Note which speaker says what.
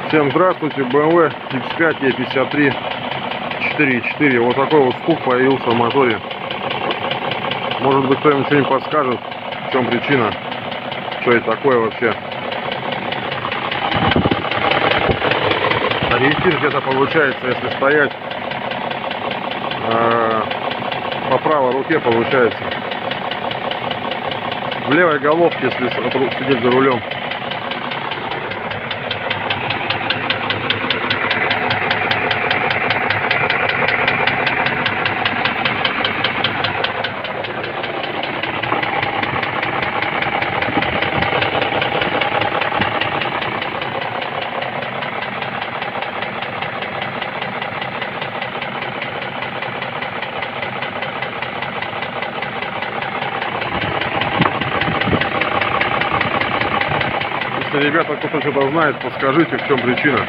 Speaker 1: Всем здравствуйте, BMW X5 E53 4.4. Вот такой вот скуп появился в моторе. Может быть, кто-нибудь что-нибудь подскажет, в чем причина, что это такое вообще. Ориентир где-то получается, если стоять по правой руке, получается. В левой головке, если сидеть за рулем. Если ребята кто-то что-то знает, подскажите, в чем причина.